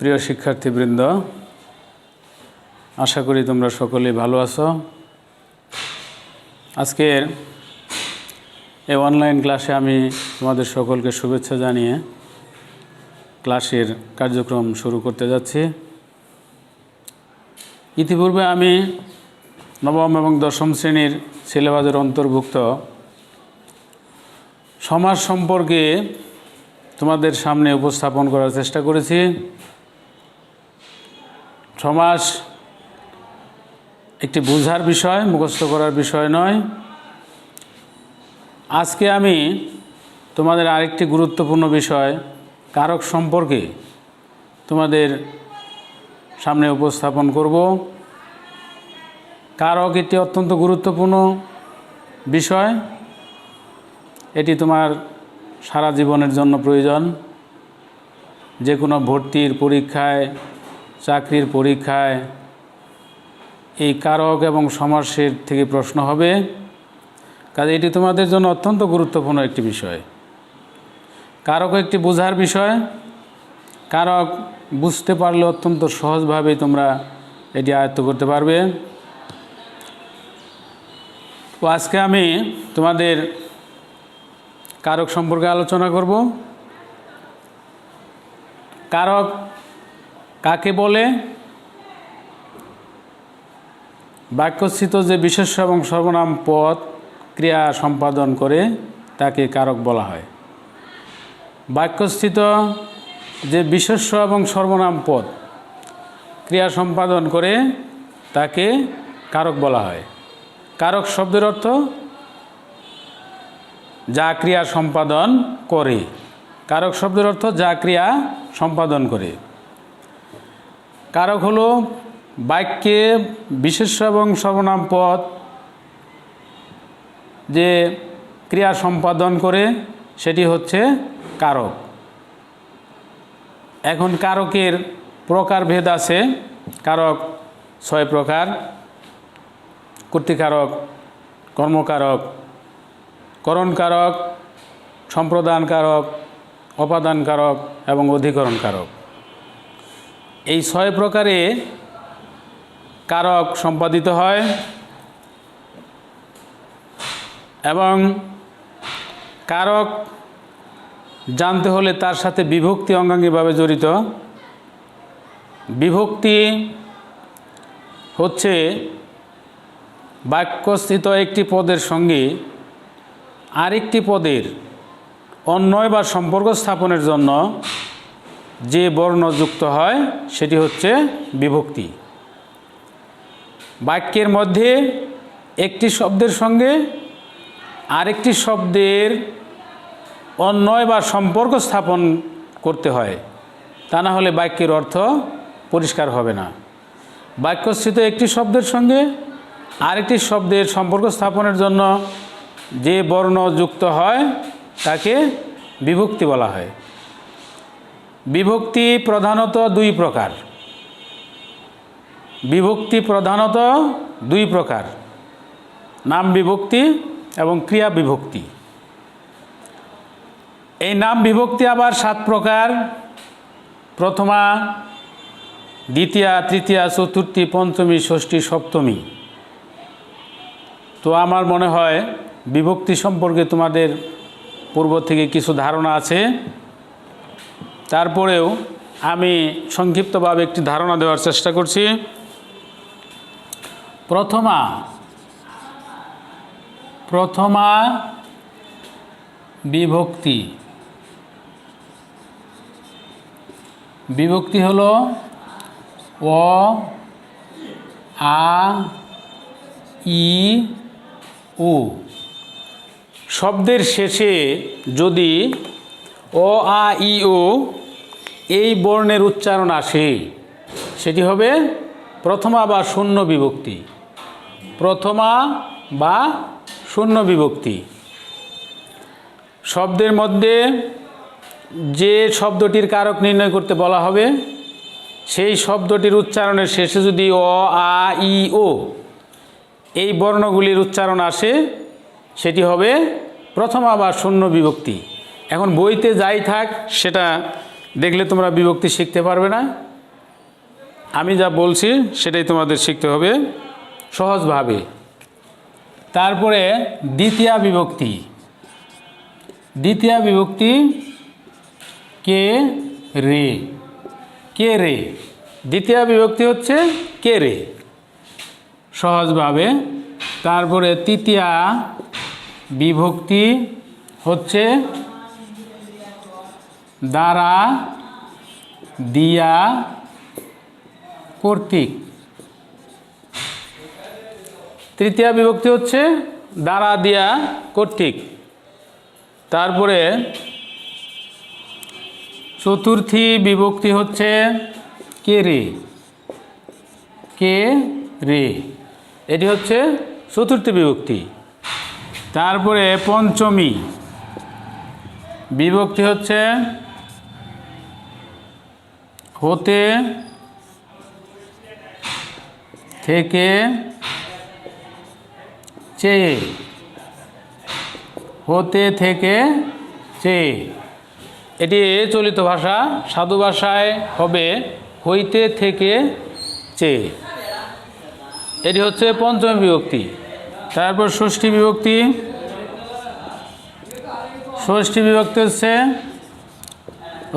প্রিয় শিক্ষার্থীবৃন্দ, আশা করি তোমরা সকলেই ভালো আছো। আজকের এই অনলাইন ক্লাসে আমি তোমাদের সকলকে শুভেচ্ছা জানিয়ে ক্লাসের কার্যক্রম শুরু করতে যাচ্ছি। ইতিপূর্বে আমি নবম এবং দশম শ্রেণীর সিলেবাসের অন্তর্ভুক্ত সমাজ সম্পর্কে তোমাদের সামনে উপস্থাপন করার চেষ্টা করেছি। সমাজ একটি বোঝার বিষয়, মুখস্থ করার বিষয় নয়। আজকে আমি তোমাদের আরেকটি গুরুত্বপূর্ণ বিষয় কারক সম্পর্কে তোমাদের সামনে উপস্থাপন করব। কারক একটি অত্যন্ত গুরুত্বপূর্ণ বিষয়। এটি তোমার সারা জীবনের জন্য প্রয়োজন। যে কোনো ভর্তির পরীক্ষায়, চাকরির পরীক্ষায় এই কারক এবং সমাসের থেকে প্রশ্ন হবে। কাজে এটি তোমাদের জন্য অত্যন্ত গুরুত্বপূর্ণ একটি বিষয়। কারক একটি বোঝার বিষয়। কারক বুঝতে পারলে অত্যন্ত সহজভাবে তোমরা এটি আয়ত্ত করতে পারবে। তো আজকে আমি তোমাদের কারক সম্পর্কে আলোচনা করব। কারক কাকে বলে? বাক্যস্থিত যে বিশেষ্য এবং সর্বনাম পদ ক্রিয়া সম্পাদন করে তাকে কারক বলা হয়। বাক্যস্থিত যে বিশেষ্য এবং সর্বনাম পদ ক্রিয়া সম্পাদন করে তাকে কারক বলা হয়। কারক শব্দের অর্থ যা ক্রিয়া সম্পাদন করে। কারক শব্দের অর্থ যা ক্রিয়া সম্পাদন করে। কারক হলো বাক্যে বিশেষ্য এবং সর্বনাম পদ যে ক্রিয়া সম্পাদন করে সেটি হচ্ছে কারক। এখন কারকের প্রকারভেদ আছে। কারক 6 প্রকার: কর্তৃকারক, কর্মকারক, করণকারক, সম্প্রদানকারক, অপাদানকারক এবং অধিকরণকারক। এই 6 প্রকারে কারক সম্পাদিত হয় এবং কারক জানতে হলে তার সাথে বিভক্তি অঙ্গাঙ্গিভাবে জড়িত। বিভক্তি হচ্ছে বাক্যস্থিত একটি পদের সঙ্গে আরেকটি পদের অন্বয় বা সম্পর্ক স্থাপনের জন্য যে বর্ণ যুক্ত হয় সেটি হচ্ছে বিভক্তি। বাক্যের মধ্যে একটি শব্দের সঙ্গে আরেকটি শব্দের অন্বয় বা সম্পর্ক স্থাপন করতে হয়, তা না হলে বাক্যের অর্থ পরিষ্কার হবে না। বাক্যস্থিত একটি শব্দের সঙ্গে আরেকটি শব্দের সম্পর্ক স্থাপনের জন্য যে বর্ণ যুক্ত হয় তাকে বিভক্তি বলা হয়। বিভক্তি প্রধানত 2 প্রকার। বিভক্তি প্রধানত 2 প্রকার: নাম বিভক্তি এবং ক্রিয়া বিভক্তি। এই নাম বিভক্তি আবার 7 প্রকার: প্রথমা, দ্বিতীয়া, তৃতীয়া, চতুর্থী, পঞ্চমী, ষষ্ঠী, সপ্তমী। তো আমার মনে হয় বিভক্তি সম্পর্কে তোমাদের পূর্ব থেকে কিছু ধারণা আছে। তারপরেও আমি সংক্ষিপ্তভাবে একটি ধারণা দেওয়ার চেষ্টা করছি। প্রথমা বিভক্তি। বিভক্তি হলো অ, আ, ই, উ। শব্দের শেষে যদি অ, আ, ই, উ এই বর্ণের উচ্চারণ আসে সেটি হবে প্রথমা বা শূন্য বিভক্তি। প্রথমা বা শূন্য বিভক্তি। শব্দের মধ্যে যে শব্দটির কারক নির্ণয় করতে বলা হবে সেই শব্দটির উচ্চারণের শেষে যদি অ, আ, ই, ও এই বর্ণগুলির উচ্চারণ আসে সেটি হবে প্রথমা বা শূন্য বিভক্তি। এখন বইতে যাই থাক সেটা দেখলে তোমরা বিভক্তি শিখতে পারবে না। আমি যা বলছি সেটাই তোমাদের শিখতে হবে সহজভাবে। তারপরে দ্বিতীয়া বিভক্তি। দ্বিতীয়া বিভক্তি কে রে, কে রে। দ্বিতীয়া বিভক্তি হচ্ছে কে রে সহজভাবে। তারপরে তৃতীয়া বিভক্তি হচ্ছে দ্বারা, দিয়া, কর্তৃক। তৃতীয়া বিভক্তি হচ্ছে দ্বারা, দিয়া, কর্তৃক। তারপরে চতুর্থী বিভক্তি হচ্ছে কে রে, কে রে, এটি হচ্ছে চতুর্থী বিভক্তি। তারপরে পঞ্চমী বিভক্তি হচ্ছে হতে, থেকে, চেয়ে, হতে, থেকে, চেয়ে। এটি চলিত ভাষা। সাধু ভাষায় হবে হইতে, থেকে, চেয়ে। এটি হচ্ছে পঞ্চমী বিভক্তি। তারপর ষষ্ঠী বিভক্তি। ষষ্ঠী বিভক্তি হচ্ছে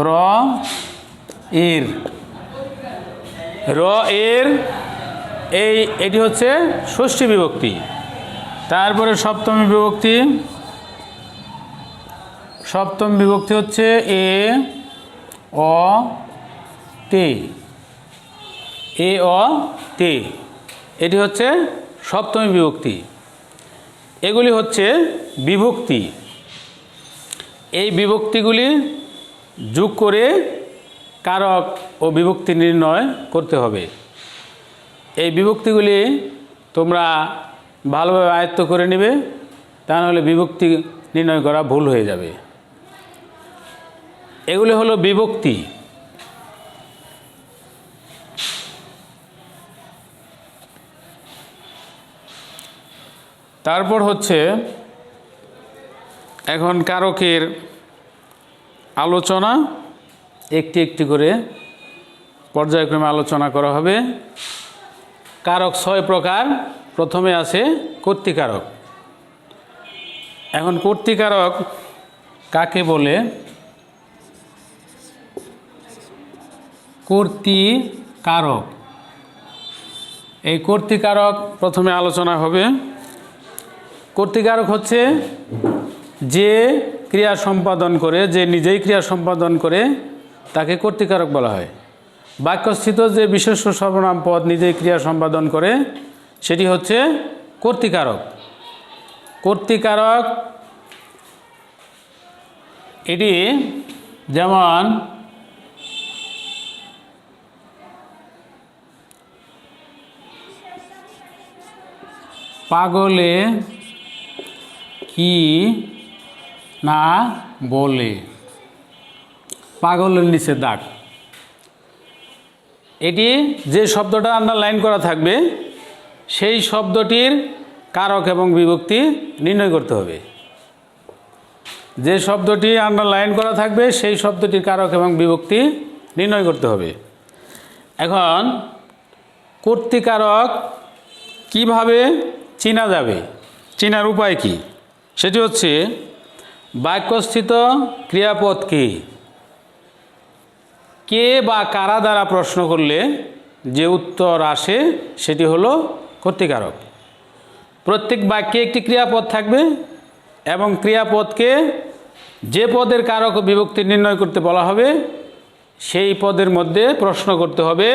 র এর, র এর, এটি হচ্ছে ষষ্ঠী বিভক্তি। তারপরে সপ্তমী বিভক্তি। সপ্তম বিভক্তি হচ্ছে এ অ তে, এ অ তে, এটি হচ্ছে সপ্তমী বিভক্তি। এগুলি হচ্ছে বিভক্তি। এই বিভক্তিগুলি যোগ করে কারক ও বিভক্তি নির্ণয় করতে হবে। এই বিভক্তিগুলি তোমরা ভালোভাবে আয়ত্ত করে নেবে, তা নাহলে বিভক্তি নির্ণয় করা ভুল হয়ে যাবে। এগুলি হলো বিভক্তি। তারপর হচ্ছে এখন কারকের আলোচনা, একটি একটি করে পর্যায়ক্রমে আলোচনা করা হবে। কারক 6 প্রকার। প্রথমে আছে কর্তৃকারক। এখন কর্তৃকারক কাকে বলে? কর্তৃকারক, এই কর্তৃকারক প্রথমে আলোচনা হবে। কর্তৃকারক হচ্ছে যে ক্রিয়া সম্পাদন করে, যে নিজেই ক্রিয়া সম্পাদন করে তাকে কর্তৃকারক বলা হয়। বাক্যস্থিত যে বিশেষ্য সর্বনাম পদ নিজেই ক্রিয়া সম্পাদন করে সেটি হচ্ছে কর্তৃকারক। কর্তৃকারক এটি যেমন পাগলে কি না বলে, পাগলের নিচে দাগ, এটি যে শব্দটা আন্ডারলাইন করা থাকবে সেই শব্দটির কারক এবং বিভক্তি নির্ণয় করতে হবে। যে শব্দটি আন্ডারলাইন করা থাকবে সেই শব্দটির কারক এবং বিভক্তি নির্ণয় করতে হবে। এখন কর্তৃকারক কিভাবে চেনা যাবে, চেনার উপায় কি? সেটি হচ্ছে বাক্যস্থিত ক্রিয়াপদকে কে বা কারা দ্বারা প্রশ্ন করলে যে উত্তর আসে সেটি হলো কর্তৃকারক। প্রত্যেক বাক্যে একটি ক্রিয়াপদ থাকবে এবং ক্রিয়াপদকে যে পদের কারক ও বিভক্তি নির্ণয় করতে বলা হবে সেই পদের মধ্যে প্রশ্ন করতে হবে।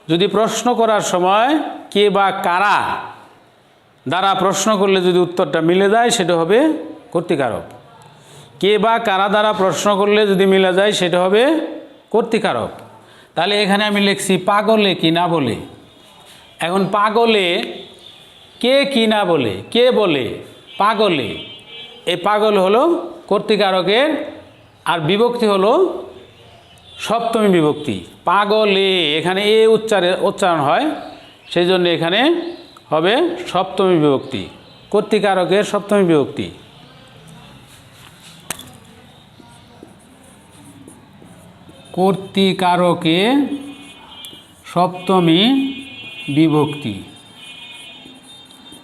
যদি প্রশ্ন করার সময় কে বা কারা দ্বারা প্রশ্ন করলে যদি উত্তরটা মিলে যায় সেটা হবে কর্তৃকারক। কে বা কারা দ্বারা প্রশ্ন করলে যদি মিলে যায় সেটা হবে কর্তৃকারক। তাহলে এখানে আমি লিখছি পাগলে কি না বলে। এখন পাগলে কে কি না বলে, কে বলে পাগলে, এই পাগল হলো কর্তৃকারকের, আর বিভক্তি হলো সপ্তমী বিভক্তি। পাগলে এখানে এ উচ্চারণ হয়, সেই জন্য এখানে হবে সপ্তমী বিভক্তি, কর্তৃকারকের সপ্তমী বিভক্তি। কর্তৃকারকে সপ্তমী বিভক্তি।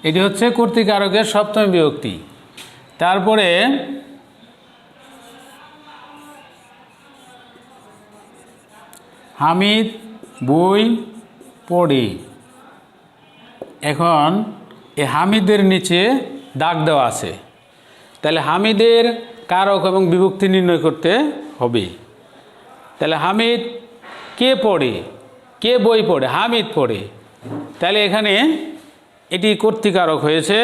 এটি হচ্ছে কর্তৃকারকের সপ্তমী বিভক্তি। তারপরে হামিদ বই পড়ে। এখন এই হামিদের নিচে দাগ দেওয়া আছে, তাহলে হামিদের কারক এবং বিভক্তি নির্ণয় করতে হবে। তাহলে হামিদ কে পড়ে, কে বই পড়ে, হামিদ পড়ে। তাহলে এখানে এটি কর্তৃকারক হয়েছে,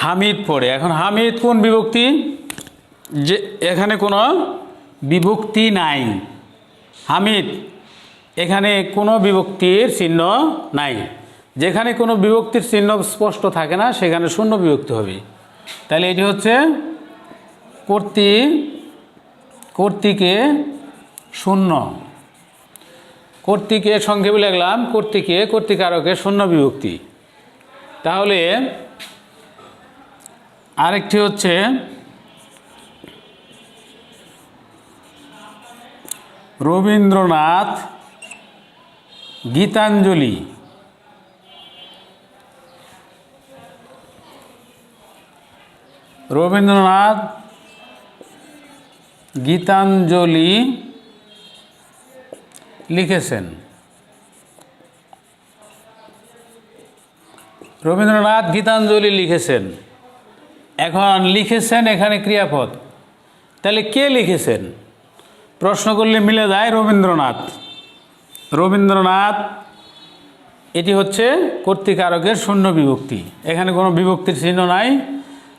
হামিদ পড়ে। এখন হামিদ কোন বিভক্তি, যে এখানে কোনো বিভক্তি নাই। হামিদ এখানে কোনো বিভক্তির চিহ্ন নাই। যেখানে কোনো বিভক্তির চিহ্ন স্পষ্ট থাকে না সেখানে শূন্য বিভক্তি হবে। তাহলে এটি হচ্ছে কর্তৃকে শূন্য। কর্তৃকে সংক্ষেপে লিখলাম কর্তৃকে কর্তৃকারকে শূন্য বিভক্তি। তাহলে আরেকটি হচ্ছে রবীন্দ্রনাথ গীতাঞ্জলি। রবীন্দ্রনাথ গীতাঞ্জলি লিখেছেন। রবীন্দ্রনাথ গীতাঞ্জলি লিখেছেন। এখন লিখেছেন এখানে ক্রিয়াপদ, তাহলে কে লিখেছেন প্রশ্ন করলে মিলে যায় রবীন্দ্রনাথ। রবীন্দ্রনাথ এটি হচ্ছে কর্তৃকারকের শূন্য বিভক্তি, এখানে কোনো বিভক্তির চিহ্ন নাই,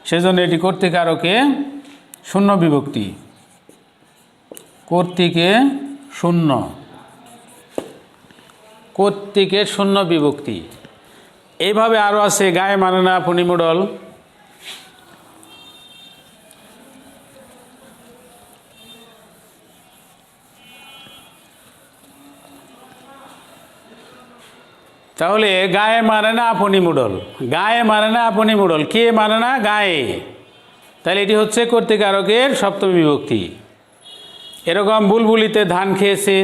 সেজন্য এটি কর্তৃকারকে শূন্য বিভক্তি। কর্তৃকে শূন্য, কর্তৃকে শূন্য বিভক্তি। এইভাবে আরও আছে গায়ে মানে না ফণিমণ্ডল। তাহলে গায়ে মানে না আপনি মুডল, গায়ে মানে না আপনি মুডল, কে মানে না গায়ে, তাহলে এটি হচ্ছে কর্তৃকারকের সপ্তমী বিভক্তি। এরকম বুলবুলিতে ধান খেয়েছে,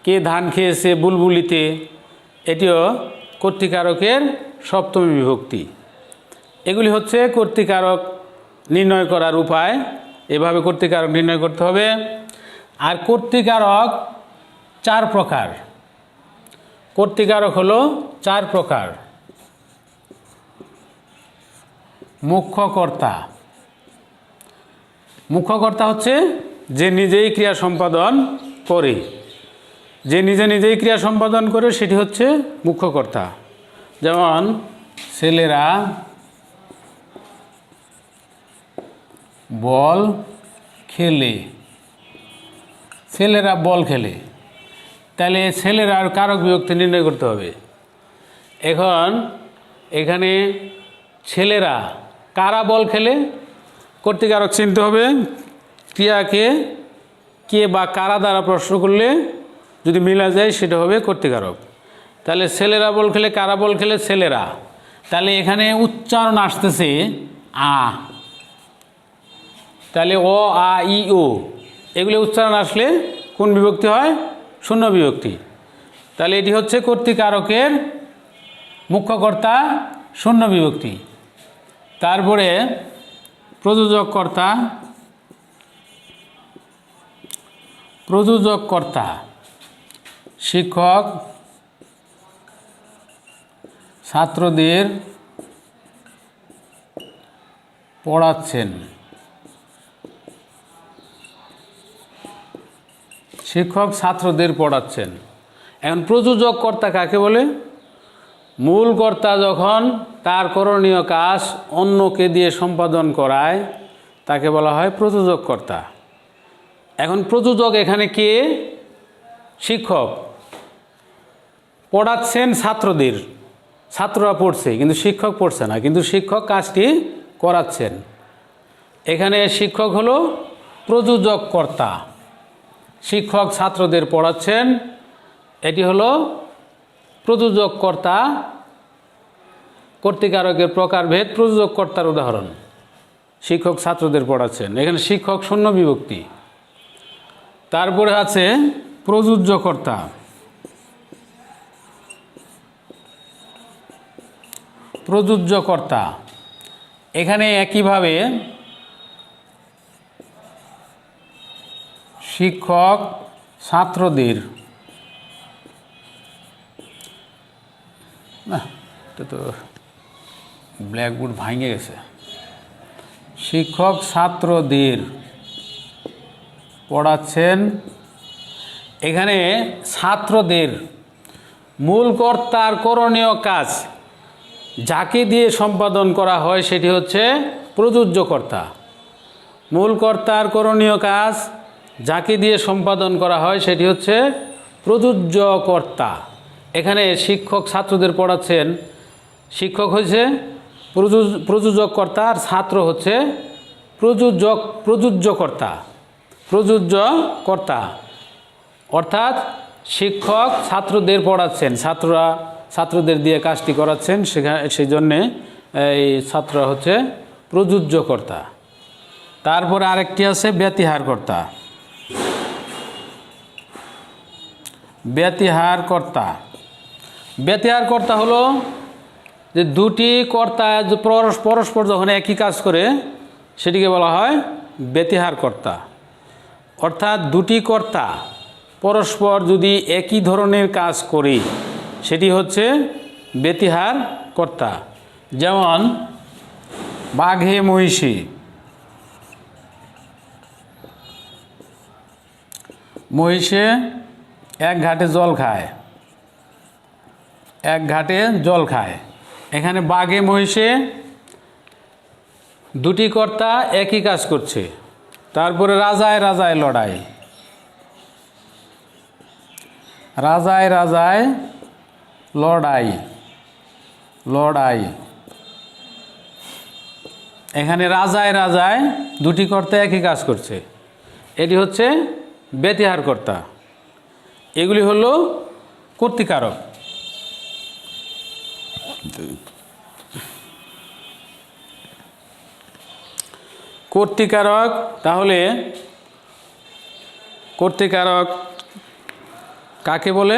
কে ধান খেয়েছে বুলবুলিতে, এটিও কর্তৃকারকের সপ্তমী বিভক্তি। এগুলি হচ্ছে কর্তৃকারক নির্ণয় করার উপায়, এভাবে কর্তৃকারক নির্ণয় করতে হবে। আর কর্তৃকারক চার প্রকার। কর্তৃকারক হলো চার প্রকার। মুখ্যকর্তা, মুখ্যকর্তা হচ্ছে যে নিজেই ক্রিয়া সম্পাদন করে, যে নিজেই ক্রিয়া সম্পাদন করে সেটি হচ্ছে মুখ্যকর্তা। যেমন ছেলেরা বল খেলে, ছেলেরা বল খেলে, তাহলে ছেলেরা কারক বিভক্তি নির্ণয় করতে হবে। এখন এখানে ছেলেরা কারা বল খেলে, কর্তৃকারক চিনতে হবে। ক্রিয়াকে কে বা কারা দ্বারা প্রশ্ন করলে যদি মিলা যায় সেটা হবে কর্তৃকারক। তাহলে ছেলেরা বল খেলে, কারা বল খেলে, ছেলেরা। তাহলে এখানে উচ্চারণ আসতেছে আ, তাহলে অ আ ই ও, এগুলো উচ্চারণ আসলে কোন বিভক্তি হয়, শূন্য বিভক্তি। তাহলে এটি হচ্ছে কর্তৃকারকের মুখ্যকর্তা শূন্য বিভক্তি। তারপরে প্রযোজককর্তা, প্রযোজককর্তা শিক্ষক ছাত্রদের পড়াচ্ছেন, শিক্ষক ছাত্রদের পড়াচ্ছেন। এখন প্রযোজক কর্তা কাকে বলে, মূল কর্তা যখন তার করণীয় কাজ অন্যকে দিয়ে সম্পাদন করায় তাকে বলা হয় প্রযোজক কর্তা। এখন প্রযোজক এখানে কে, শিক্ষক পড়াচ্ছেন ছাত্রদের, ছাত্ররা পড়ছে কিন্তু শিক্ষক পড়ছে না, কিন্তু শিক্ষক কাজটি করাচ্ছেন। এখানে শিক্ষক হলো প্রযোজক কর্তা, শিক্ষক ছাত্রদের পড়াচ্ছেন, এটি হলো প্রযোজক কর্তা। কর্তৃকারকের প্রকারভেদ, প্রযোজক কর্তার উদাহরণ শিক্ষক ছাত্রদের পড়াচ্ছেন, এখানে শিক্ষক শূন্য বিভক্তি। তারপরে আছে প্রযোজ্যকর্তা, প্রযোজ্যকর্তা। এখানে একইভাবে শিক্ষক ছাত্রদের, না এটা তো ব্ল্যাকবোর্ড ভাঙে গেছে, শিক্ষক ছাত্রদের পড়াচ্ছেন। এখানে ছাত্রদের মূল কর্তার করণীয় কাজ যাকে দিয়ে সম্পাদন করা হয় সেটি হচ্ছে প্রযোজ্যকর্তা। মূল কর্তার করণীয় কাজ যাকে দিয়ে সম্পাদন করা হয় সেটি হচ্ছে প্রযোজ্যকর্তা। এখানে শিক্ষক ছাত্রদের পড়াচ্ছেন, শিক্ষক হচ্ছে প্রযোজককর্তা আর ছাত্র হচ্ছে প্রযোজ্যকর্তা। অর্থাৎ শিক্ষক ছাত্রদের পড়াচ্ছেন, ছাত্রদের দিয়ে কাজটি করাচ্ছেন, সেই জন্যে এই ছাত্ররা হচ্ছে প্রযোজ্যকর্তা। তারপরে আরেকটি আছে ব্যতিহারকর্তা। ব্যতিহারকর্তা হলো যে দুটি কর্তা পরস্পর যখন একই কাজ করে সেটিকে বলা হয় ব্যতিহারকর্তা। অর্থাৎ দুটি কর্তা পরস্পর যদি একই ধরনের কাজ করে সেটি হচ্ছে ব্যতিহারকর্তা। যেমন বাঘে মহিষে, মহিষে এক ঘাটে জল খায়, এখানে বাঘে মহিষে দুটি কর্তা একই কাজ করছে। তারপরে রাজায় লড়াই, এখানে রাজায় দুটি কর্তা একই কাজ করছে, এটি হচ্ছে ব্যতিহারকর্তা। এগুলি হলো কর্তৃকারক। তাহলে কর্তৃকারক কাকে বলে?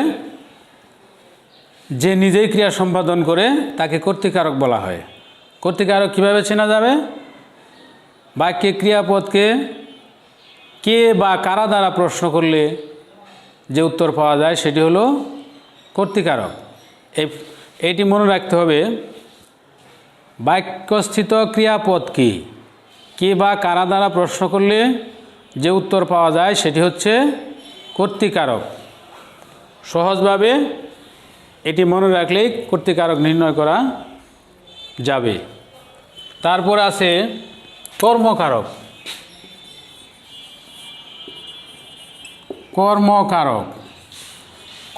যে নিজেই ক্রিয়া সম্পাদন করে তাকে কর্তৃকারক বলা হয়। কর্তৃকারক কীভাবে চেনা যাবে? বাক্যে ক্রিয়াপদকে কে বা কারা দ্বারা প্রশ্ন করলে যে উত্তর পাওয়া যায় সেটি হলো কর্তৃকারক। এইটি মনে রাখতে হবে, বাক্যস্থিত ক্রিয়াপদকে কে বা কারা দ্বারা প্রশ্ন করলে যে উত্তর পাওয়া যায় সেটি হচ্ছে কর্তৃকারক। সহজভাবে এটি মনে রাখলেই কর্তৃকারক নির্ণয় করা যাবে। তারপর আছে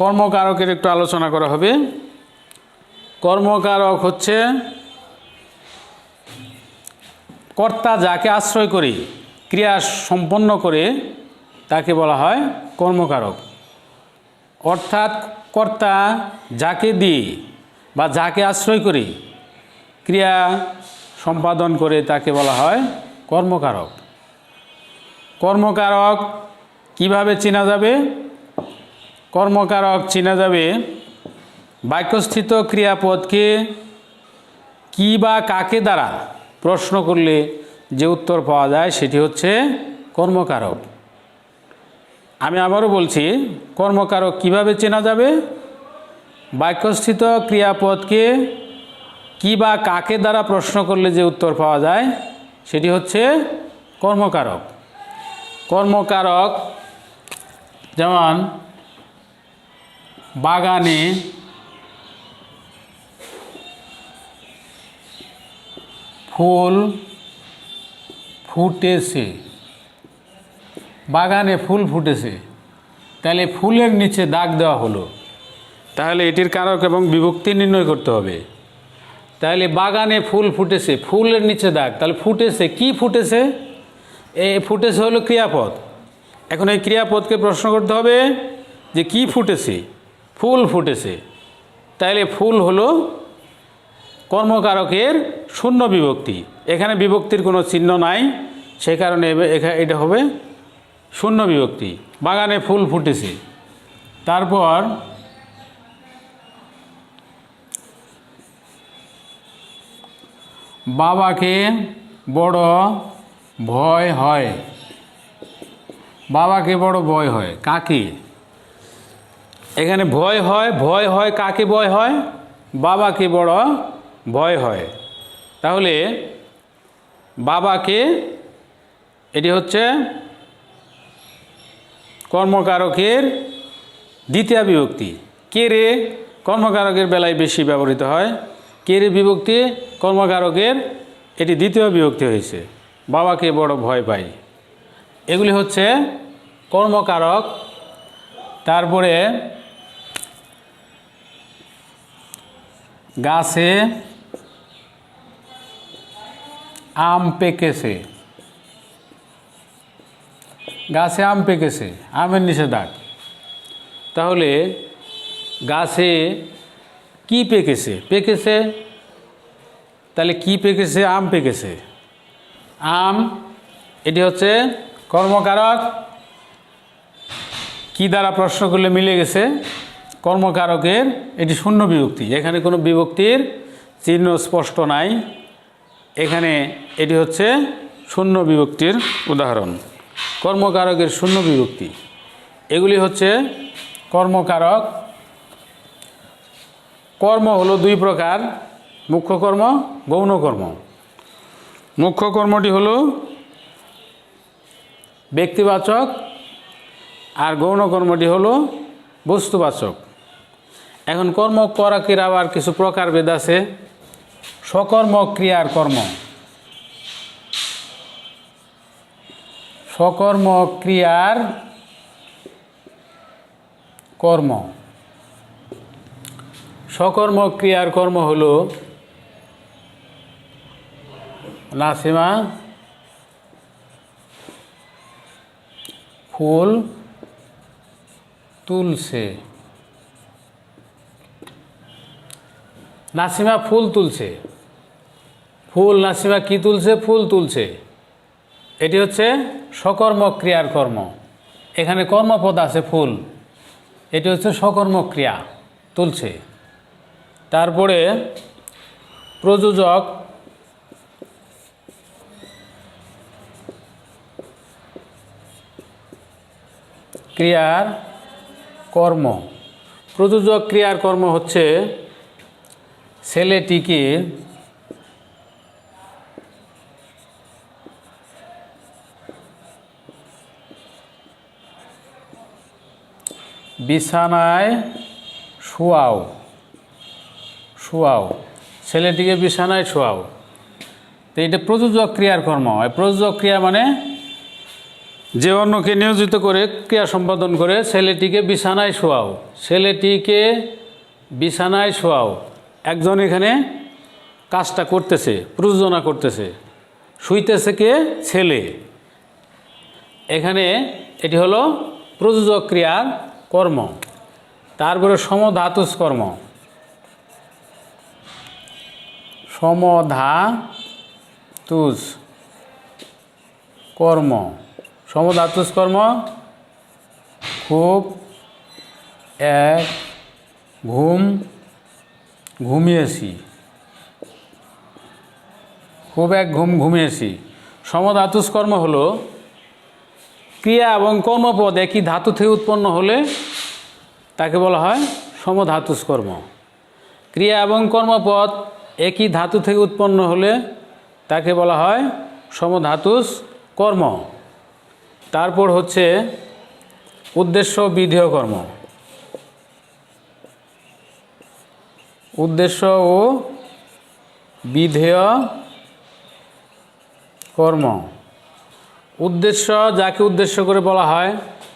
কর্মকারকের একটু আলোচনা করা হবে। কর্মকারক হচ্ছে কর্তা যাকে আশ্রয় করে ক্রিয়া সম্পন্ন করে তাকে বলা হয় কর্মকারক। অর্থাৎ কর্তা যাকে দিয়ে বা যাকে আশ্রয় করে ক্রিয়া সম্পাদন করে তাকে বলা হয় কর্মকারক। কর্মকারক কিভাবে চেনা যাবে? কর্মকারক চেনা যাবে বাক্যস্থিত ক্রিয়াপদকে কি বা কাকে দ্বারা প্রশ্ন করলে যে উত্তর পাওয়া যায় সেটি হচ্ছে কর্মকারক। আমি আবারও বলছি, কর্মকারক কিভাবে চেনা যাবে? বাক্যস্থিত ক্রিয়াপদকে কি বা কাকে দ্বারা প্রশ্ন করলে যে উত্তর পাওয়া যায় সেটি হচ্ছে কর্মকারক। কর্মকারক যেমন বাগানে ফুল ফুটেছে, বাগানে ফুল ফুটেছে, তাহলে ফুলের নিচে দাগ দেওয়া হলো, তাহলে এটির কারক এবং বিভক্তি নির্ণয় করতে হবে। তাহলে বাগানে ফুল ফুটেছে, ফুলের নিচে দাগ, তাহলে ফুটেছে, কি ফুটেছে? ফুটেছে হলো ক্রিয়াপদ। এখন এই ক্রিয়াপদকে প্রশ্ন করতে হবে যে কি ফুটেছে? ফুল ফুটেছে, তাহলে ফুল হলো কর্মকারকের শূন্য বিভক্তি। এখানে বিভক্তির কোনো চিহ্ন নাই, সেই কারণে এটা হবে শূন্য বিভক্তি। বাগানে ফুল ফুটেছে। তারপর বাবাকে বড় ভয় হয়। বাবাকে বড় ভয় হয় কাকে? এখানে ভয় হয়, ভয় হয় কাকে? ভয় হয় বাবাকে বড় ভয় হয়। তাহলে বাবাকে, এটি হচ্ছে কর্মকারকের দ্বিতীয় বিভক্তি। কে রে কর্মকারকের বেলায় বেশি ব্যবহৃত হয়। কে রে বিভক্তি কর্মকারকের, এটি দ্বিতীয় বিভক্তি হয়েছে। বাবাকে বড় ভয় পাই, এগুলি হচ্ছে কর্মকারক। তারপরে গাছে আম পেকেছে। গাছে আম পেকেছে, আমের নিচে দাগ। তাহলে গাছে কি পেকেছে? পেকেছে, তাহলে কি পেকেছে? আম পেকেছে। আম, এটি হচ্ছে কর্মকারক। কি দ্বারা প্রশ্ন করলে মিলে গেছে? কর্মকারকের, এটি শূন্য বিভক্তি। এখানে কোনো বিভক্তির চিহ্ন স্পষ্ট নাই, এখানে এটি হচ্ছে শূন্য বিভক্তির উদাহরণ। কর্মকারকের শূন্য বিভক্তি, এগুলি হচ্ছে কর্মকারক। কর্ম হলো দুই প্রকার, মুখ্য কর্ম, গৌণ কর্ম। মুখ্য কর্মটি হলো ব্যক্তিবাচক, আর গৌণ কর্মটি হলো বস্তুবাচক। এখন কর্মকারকের আবার কিছু প্রকারভেদ আছে। সকর্ম ক্রিয়ার কর্ম, সকর্ম ক্রিয়ার কর্ম। সকর্ম ক্রিয়ার কর্ম হলো নাসিমা ফুল তুলছে। নাসিমা ফুল তুলছে। ফুল, নাসিমা কি তুলছে? ফুল তুলছে। এটি হচ্ছে সকর্ম ক্রিয়ার কর্ম। এখানে কর্মপদ আছে ফুল, এটি হচ্ছে সকর্ম ক্রিয়া, তুলছে। তারপরে প্রযোজক, ক্রিয়ার কর্ম। প্রযোজক ক্রিয়ার কর্ম হচ্ছে ছেলেটিকে বিছানায় শোয়াও। শোয়াও, ছেলেটিকে বিছানায় শোয়াও। তো এটা প্রযোজক ক্রিয়ার কর্ম। প্রযোজক ক্রিয়া মানে যে অন্যকে নিয়োজিত করে ক্রিয়া সম্পাদন করে। ছেলেটিকে বিছানায় শোয়াও, ছেলেটিকে বিছানায় শোয়াও। একজন এখানে কাজটা করতেছে, প্রযোজনা করতেছে। শুইতেছে কে? ছেলে। এখানে এটি হলো প্রযোজক ক্রিয়ার কর্ম। তারপরে সমধাতুজ কর্ম। সমধাতুজ কর্ম, সমধাতুজ কর্ম। খুব এক ঘুম ঘুমিয়েছি। খুব এক ঘুম ঘুমিয়েছি। সমধাতুজ কর্ম হলো ক্রিয়া এবং কর্মপদ একই ধাতু থেকে উৎপন্ন হলে তাকে বলা হয় সমধাতুজ কর্ম। ক্রিয়া এবং কর্মপদ একই ধাতু থেকে উৎপন্ন হলে তাকে বলা হয় সমধাতুজ কর্ম। তারপর হচ্ছে উদ্দেশ্য বিধেয় কর্ম। উদ্দেশ্য ও বিধেয় কর্ম। উদ্দেশ্য, যাকে উদ্দেশ্য করে বলা হয়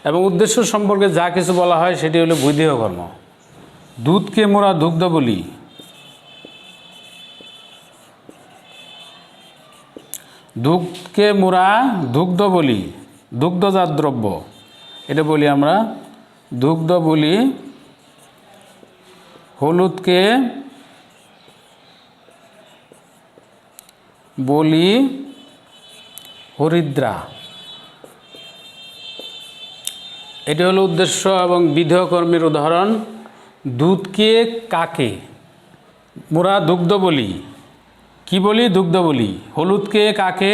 এবং উদ্দেশ্য সম্পর্কে যা কিছু বলা হয় সেটি হলো বিধেয় কর্ম। দুধকে মোরা দুগ্ধ বলি। দুধকে মোরা দুগ্ধ বলি, দুগ্ধজাত দ্রব্য এটা বলি আমরা, দুগ্ধ বলি। হলুদকে বলি হরিদ্রা। এটি হলো উদ্দেশ্য এবং বিধেয় কর্মের উদাহরণ। দুধকে কাকে? মোরা দুগ্ধ বলি। কি বলি? দুগ্ধ বলি। হলুদকে কাকে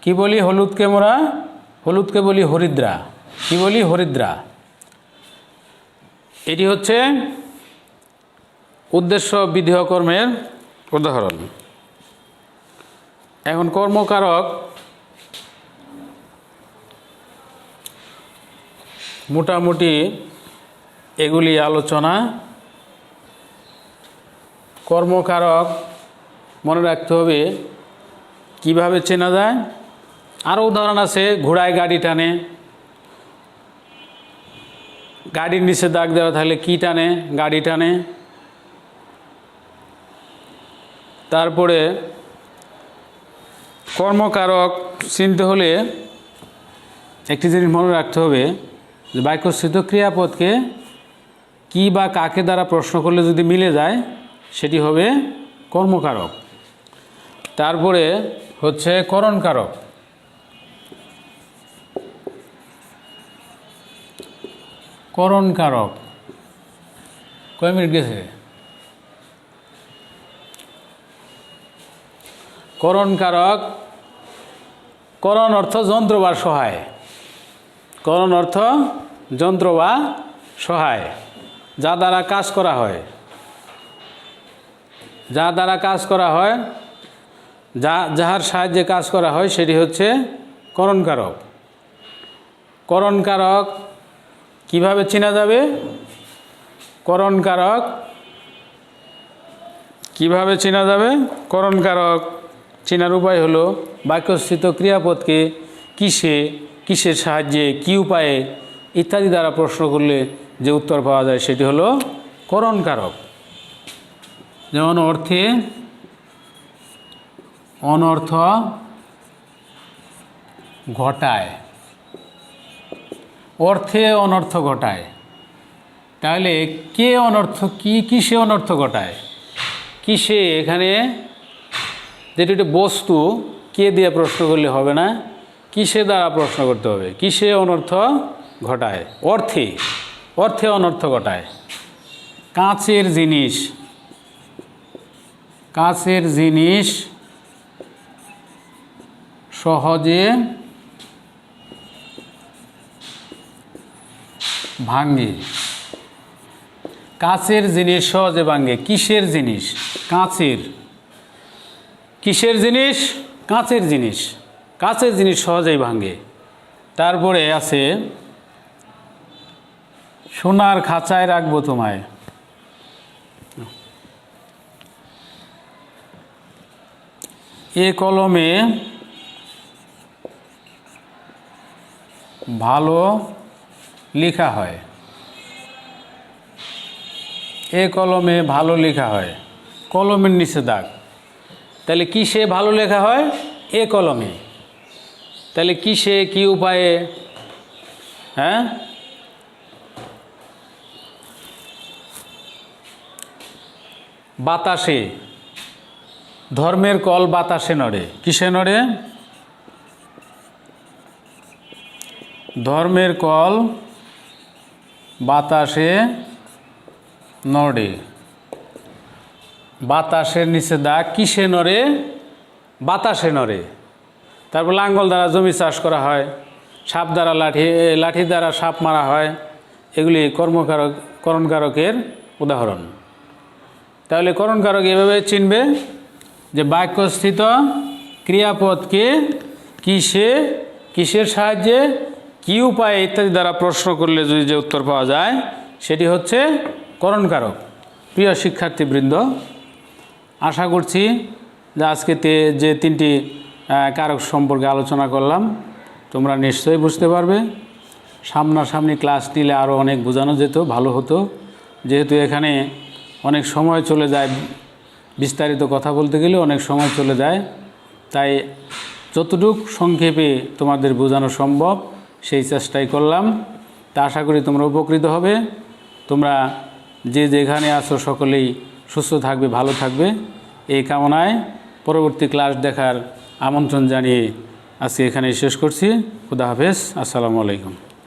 কি বলি? হলুদকে মোরা হলুদকে বলি হরিদ্রা। কি বলি? হরিদ্রা। এটি হচ্ছে উদ্দেশ্য বিধেয় কর্মের উদাহরণ। এখন কর্মকারক মোটামুটি এগুলি আলোচনা। কর্মকারক মনে রাখতে হবে কিভাবে চেনা যায়। আরও উদাহরণ আছে, ঘোড়ায় গাড়ি টানে, গাড়ির নিচে দাগ দেওয়া থাকলে কি টানে? গাড়ি টানে। তারপরে কর্মকারক চিনতে হলে একটি জিনিস মনে রাখতে হবে যে বাক্যস্থিত ক্রিয়াপদকে কি বা কাকে দ্বারা প্রশ্ন করলে যদি মিলে যায় সেটি হবে কর্মকারক। তারপরে হচ্ছে করণকারক। করণকারক কয় মিনিট গেছে? করণকারক, করণ অর্থ যন্ত্র বা সহায়। করণ অর্থ যন্ত্র বা সহায়, যা দ্বারা কাজ করা হয়। যা দ্বারা কাজ করা হয়, যাহার সাহায্যে কাজ করা হয় সেটি হচ্ছে করণকারক। করণকারক কিভাবে চেনা যাবে? করণকারক কিভাবে চেনা যাবে? করণকারক চেনার উপায় হলো বাক্যস্থিত ক্রিয়াপদকে কিসের সাহায্যে, কি উপায়ে ইত্যাদি দ্বারা প্রশ্ন করলে যে উত্তর পাওয়া যায় সেটি হলো করণকারক। যেমন অর্থে অনর্থ ঘটায়। অর্থে অনর্থ ঘটায়, তাহলে কে অনর্থ কিসে অনর্থ ঘটায়? কিসে, এখানে যেটি একটা বস্তু, কে দিয়ে প্রশ্ন করলে হবে না, কিসে দ্বারা প্রশ্ন করতে হবে। কিসে অনর্থ ঘটায়? অর্থে। অর্থে অনর্থ ঘটায়। কাঁচের জিনিস, কাঁচের জিনিস সহজে ভাঙে। কাঁচের জিনিস সহজে ভাঙে। কিসের জিনিস? কাঁচের। কিসের জিনিস? কাঁচের জিনিস। কাঁচের জিনিস সহজেই ভাঙে। তারপরে আছে সোনার খাঁচায় রাখবো তোমায়। এ কলমে ভালো লেখা হয়। এ কলমে ভালো লেখা হয়। কলমের নিচে দাগ, তাহলে কিসে ভালো লেখা হয়? এ কলমে। তাহলে কিসে, কি উপায়ে? হ্যাঁ, বাতাসে। ধর্মের কল বাতাসে নড়ে। কিসে নড়ে? ধর্মের কল বাতাসে নড়ে। বাতাসের নিচে দাগ, কিসে নড়ে? বাতাসে নড়ে। তারপর লাঙ্গল দ্বারা জমি চাষ করা হয়, সাপ দ্বারা লাঠি দ্বারা সাপ মারা হয়। এগুলি করণকারকের উদাহরণ। তাহলে করণকারক এভাবে চিনবে যে বাক্যস্থিত ক্রিয়াপদকে কিসের সাহায্যে, কি উপায়ে ইত্যাদি দ্বারা প্রশ্ন করলে যদি যে উত্তর পাওয়া যায় সেটি হচ্ছে করণকারক। প্রিয় শিক্ষার্থীবৃন্দ, আশা করছি যে আজকে যে তিনটি কারক সম্পর্কে আলোচনা করলাম তোমরা নিশ্চয়ই বুঝতে পারবে। সামনাসামনি ক্লাস নিলে আরও অনেক বোঝানো যেত, ভালো হতো। যেহেতু এখানে অনেক সময় চলে যায়, বিস্তারিত কথা বলতে গেলে অনেক সময় চলে যায়, তাই যতটুকু সংক্ষেপে তোমাদের বোঝানো সম্ভব সেই চেষ্টাই করলাম। তা আশা করি তোমরা উপকৃত হবে। তোমরা যে যেখানে আছো সকলেই সুস্থ থাকবে, ভালো থাকবে, এই কামনায় পরবর্তী ক্লাস দেখার আমন্ত্রণ জানিয়ে আজকে এখানেই শেষ করছি। খুদা হাফেজ। আসসালামু আলাইকুম।